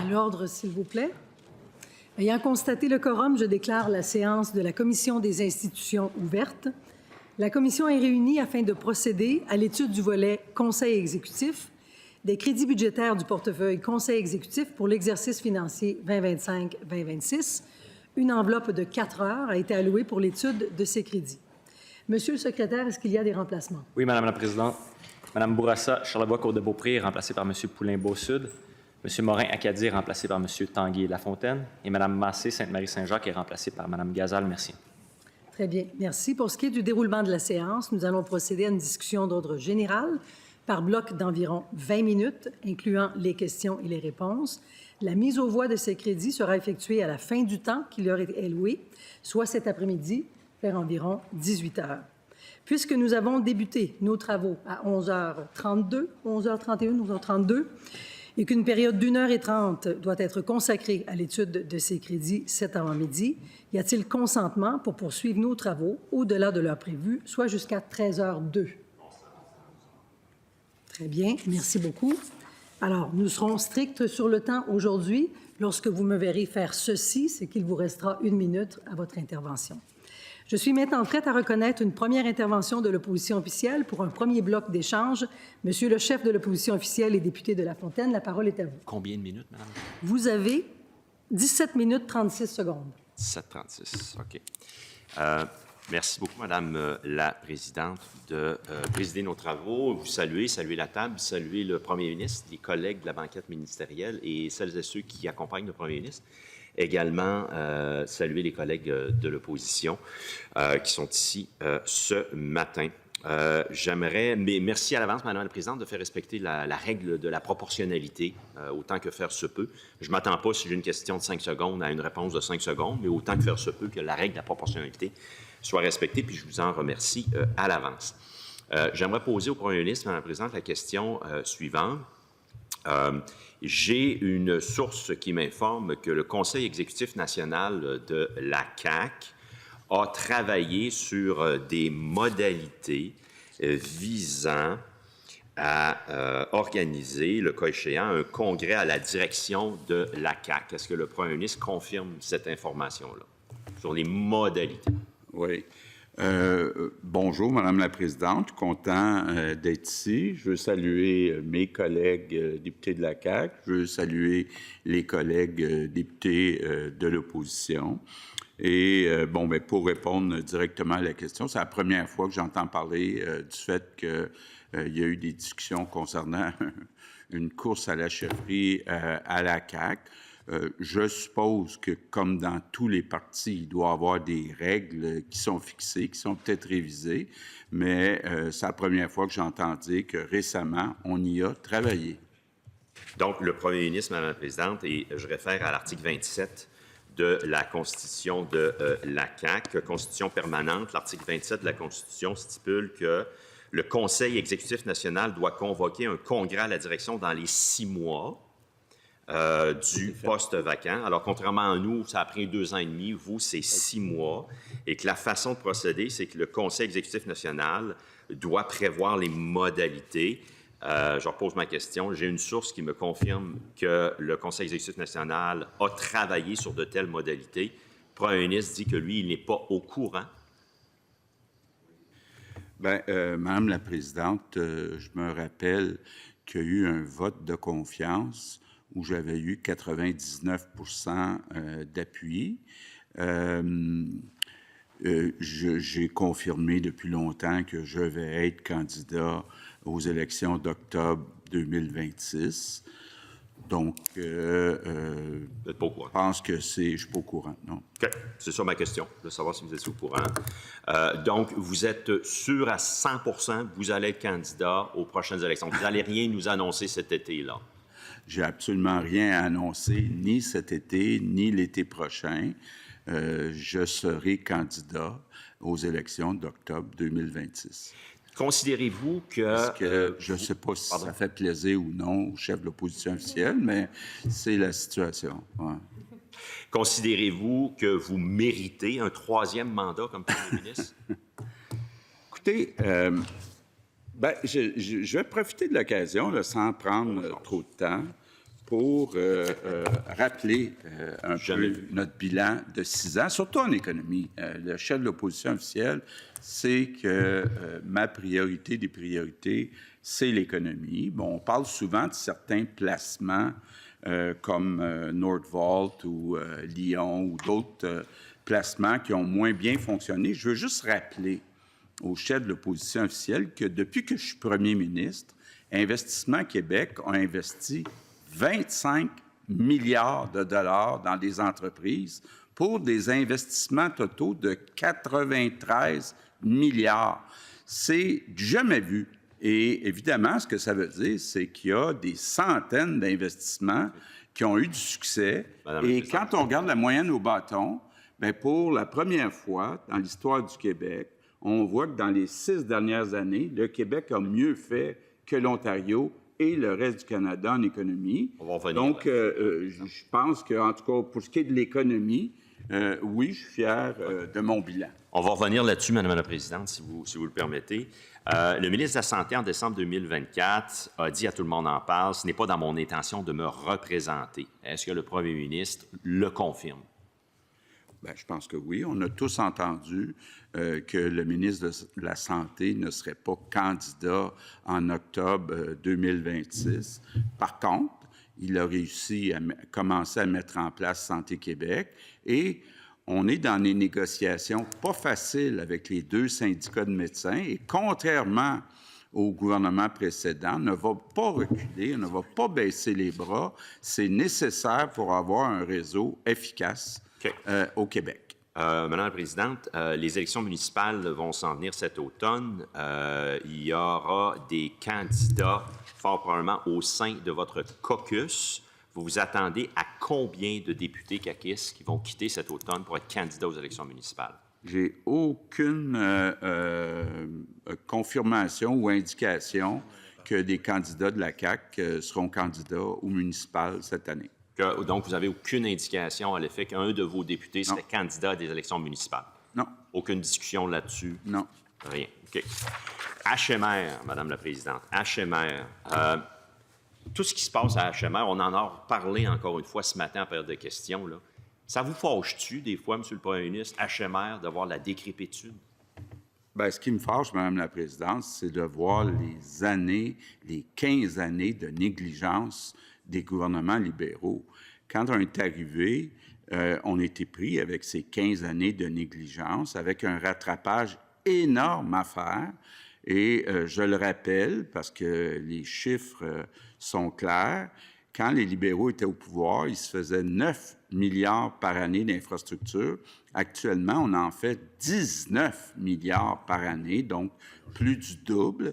l'ordre, s'il vous plaît. Ayant constaté le quorum, je déclare la séance de la Commission des institutions ouverte. La Commission est réunie afin de procéder à l'étude du volet Conseil exécutif des crédits budgétaires du portefeuille Conseil exécutif pour l'exercice financier 2025-2026. Une enveloppe de 4 heures a été allouée pour l'étude de ces crédits. Monsieur le secrétaire, est-ce qu'il y a des remplacements? Oui, Madame la Présidente. Madame Bourassa Charlevoix-Côte-de-Beaupré est remplacée par Monsieur Poulain-Beau-Sud. Monsieur Morin-Acadie est remplacé par Monsieur Tanguy-Lafontaine. Et Madame Massé-Sainte-Marie-Saint-Jacques est remplacée par Madame Gazal-Mercier. Très bien. Merci. Pour ce qui est du déroulement de la séance, nous allons procéder à une discussion d'ordre général par bloc d'environ 20 minutes, incluant les questions et les réponses. La mise aux voix de ces crédits sera effectuée à la fin du temps qui leur est alloué, soit cet après-midi, vers environ 18 heures. Puisque nous avons débuté nos travaux à 11h32, 11h31, 11h32, et qu'une période d'1h30 doit être consacrée à l'étude de ces crédits cet avant-midi, y a-t-il consentement pour poursuivre nos travaux au-delà de l'heure prévue, soit jusqu'à 13h02? Très bien, merci beaucoup. Alors, nous serons stricts sur le temps aujourd'hui. Lorsque vous me verrez faire ceci, c'est qu'il vous restera 1 minute à votre intervention. Je suis maintenant prête à reconnaître une première intervention de l'opposition officielle pour un premier bloc d'échange. Monsieur le chef de l'opposition officielle et député de Lafontaine, la parole est à vous. Combien de minutes, Madame? Vous avez 17 minutes 36 secondes. 17h36, OK. Merci beaucoup, Madame la Présidente, de présider nos travaux. Vous saluer la table, saluer le Premier ministre, les collègues de la banquette ministérielle et celles et ceux qui accompagnent le Premier ministre. Également, saluer les collègues de l'opposition qui sont ici ce matin. Mais merci à l'avance, Madame la Présidente, de faire respecter la règle de la proportionnalité autant que faire se peut. Je ne m'attends pas, si j'ai une question de 5 secondes, à une réponse de 5 secondes, mais autant que faire se peut que la règle de la proportionnalité soit respectée, puis je vous en remercie à l'avance. J'aimerais poser au Premier ministre, Madame la Présidente, la question suivante. J'ai une source qui m'informe que le Conseil exécutif national de la CAQ a travaillé sur des modalités visant à organiser, le cas échéant, un congrès à la direction de la CAQ. Est-ce que le Premier ministre confirme cette information-là sur les modalités? Oui. Bonjour, Madame la Présidente. Content d'être ici. Je veux saluer mes collègues députés de la CAQ. Je veux saluer les collègues députés de l'opposition. Et pour répondre directement à la question, c'est la première fois que j'entends parler du fait qu'il y a eu des discussions concernant une course à la chefferie à la CAQ. Je suppose que, comme dans tous les partis, il doit y avoir des règles qui sont fixées, qui sont peut-être révisées, mais c'est la première fois que j'entends dire que récemment, on y a travaillé. Donc, le Premier ministre, Madame la Présidente, et je réfère à l'article 27 de la Constitution de la CAQ, Constitution permanente. L'article 27 de la Constitution stipule que le Conseil exécutif national doit convoquer un congrès à la direction dans les 6 mois du poste vacant. Alors, contrairement à nous, ça a pris 2 ans et demi. Vous, c'est 6 mois. Et que la façon de procéder, c'est que le Conseil exécutif national doit prévoir les modalités. Je repose ma question. J'ai une source qui me confirme que le Conseil exécutif national a travaillé sur de telles modalités. Le Premier ministre dit que lui, il n'est pas au courant. Madame la Présidente, je me rappelle qu'il y a eu un vote de confiance où j'avais eu 99 % d'appui. J'ai confirmé depuis longtemps que je vais être candidat aux élections d'octobre 2026. Donc, je pense que je ne suis pas au courant, non. OK. C'est ça ma question, de savoir si vous êtes au courant. Donc, vous êtes sûr à 100 % que vous allez être candidat aux prochaines élections. Vous n'allez rien nous annoncer cet été-là. J'ai absolument rien à annoncer, ni cet été, ni l'été prochain. Je serai candidat aux élections d'octobre 2026. Considérez-vous que... je ne sais pas si ça fait plaisir ou non au chef de l'opposition officielle, mais c'est la situation. Ouais. Considérez-vous que vous méritez un 3e mandat comme Premier ministre? Écoutez, je vais profiter de l'occasion, sans prendre trop de temps, pour rappeler un peu notre bilan de 6 ans, surtout en économie. Le chef de l'opposition officielle, c'est que ma priorité des priorités, c'est l'économie. Bon, on parle souvent de certains placements comme Nordvolt ou Lyon ou d'autres placements qui ont moins bien fonctionné. Je veux juste rappeler au chef de l'opposition officielle que depuis que je suis premier ministre, Investissement Québec a investi 25 milliards de dollars dans des entreprises pour des investissements totaux de 93 milliards. C'est jamais vu. Et évidemment, ce que ça veut dire, c'est qu'il y a des centaines d'investissements qui ont eu du succès. Et quand on regarde la moyenne au bâton, bien, pour la première fois dans l'histoire du Québec, on voit que dans les 6 dernières années, le Québec a mieux fait que l'Ontario et le reste du Canada en économie. On va revenir. Donc, je pense qu'en tout cas, pour ce qui est de l'économie, oui, je suis fier de mon bilan. On va revenir là-dessus, Madame la Présidente, si vous le permettez. Le ministre de la Santé, en décembre 2024, a dit à Tout le monde en parle, « Ce n'est pas dans mon intention de me représenter ». Est-ce que le premier ministre le confirme? Bien, je pense que oui. On a tous entendu que le ministre de la Santé ne serait pas candidat en octobre 2026. Par contre, il a réussi à commencer à mettre en place Santé Québec et on est dans des négociations pas faciles avec les 2 syndicats de médecins et contrairement au gouvernement précédent, ne va pas reculer, ne va pas baisser les bras. C'est nécessaire pour avoir un réseau efficace au Québec. Madame la Présidente, les élections municipales vont s'en venir cet automne. Il y aura des candidats, fort probablement, au sein de votre caucus. Vous vous attendez à combien de députés caquistes qui vont quitter cet automne pour être candidats aux élections municipales? J'ai aucune confirmation ou indication que des candidats de la CAQ seront candidats aux municipales cette année. Donc, vous n'avez aucune indication à l'effet qu'un de vos députés serait candidat à des élections municipales? Non. Aucune discussion là-dessus? Non. Rien. OK. HMR, Madame la Présidente, HMR. Tout ce qui se passe à HMR, on en a parlé encore une fois ce matin en période de questions, là. Ça vous fâche-tu, des fois, Monsieur le Premier ministre, HMR, de voir la décrépitude? Bien, ce qui me fâche, Madame la Présidente, c'est de voir les années, les 15 années de négligence des gouvernements libéraux. Quand on est arrivé, on était pris avec ces 15 années de négligence, avec un rattrapage énorme à faire. Et je le rappelle, parce que les chiffres sont clairs, quand les libéraux étaient au pouvoir, ils se faisaient 9 milliards par année d'infrastructures. Actuellement, on en fait 19 milliards par année, donc plus du double.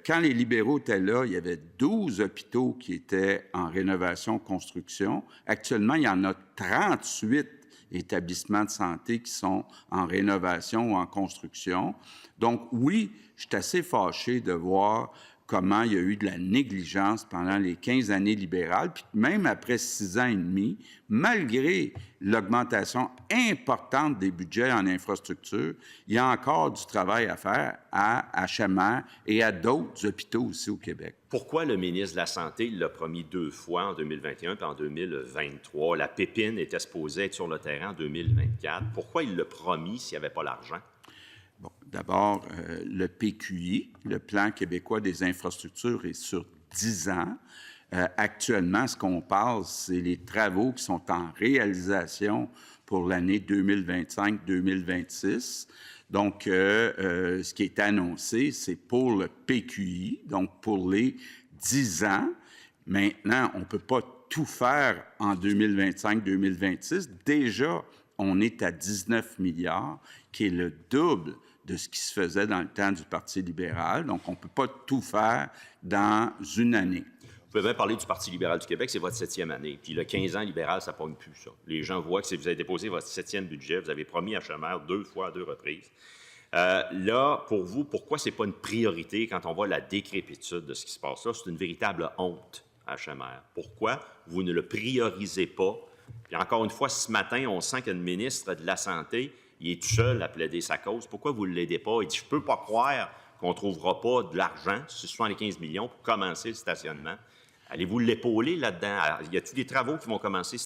Quand les libéraux étaient là, il y avait 12 hôpitaux qui étaient en rénovation-construction. Actuellement, il y en a 38 établissements de santé qui sont en rénovation ou en construction. Donc, oui, je suis assez fâché de voir comment il y a eu de la négligence pendant les 15 années libérales, puis même après 6 ans et demi, malgré l'augmentation importante des budgets en infrastructure, il y a encore du travail à faire à HMR et à d'autres hôpitaux aussi au Québec. Pourquoi le ministre de la Santé l'a promis 2 fois, en 2021 et en 2023? La pépine était supposée être sur le terrain en 2024. Pourquoi il l'a promis s'il n'y avait pas l'argent? Bon, d'abord, le PQI, le Plan québécois des infrastructures, est sur 10 ans. Actuellement, ce qu'on parle, c'est les travaux qui sont en réalisation pour l'année 2025-2026. Donc, ce qui est annoncé, c'est pour le PQI, donc pour les 10 ans. Maintenant, on ne peut pas tout faire en 2025-2026. Déjà, on est à 19 milliards, qui est le double de ce qui se faisait dans le temps du Parti libéral. Donc, on ne peut pas tout faire dans une année. Vous pouvez même parler du Parti libéral du Québec, c'est votre 7e année. Puis le 15 ans libéral, ça ne pogne plus, ça. Les gens voient que si vous avez déposé votre 7e budget, vous avez promis à HMR 2 fois à 2 reprises. Là, pour vous, pourquoi ce n'est pas une priorité quand on voit la décrépitude de ce qui se passe là? C'est une véritable honte à HMR. Pourquoi vous ne le priorisez pas? Puis encore une fois, ce matin, on sent que le ministre de la Santé, il est tout seul à plaider sa cause. Pourquoi vous ne l'aidez pas? Il dit, je ne peux pas croire qu'on ne trouvera pas de l'argent, ce sont les 15 millions, pour commencer le stationnement Allez-vous l'épauler là-dedans? Alors, y a-t-il des travaux qui vont commencer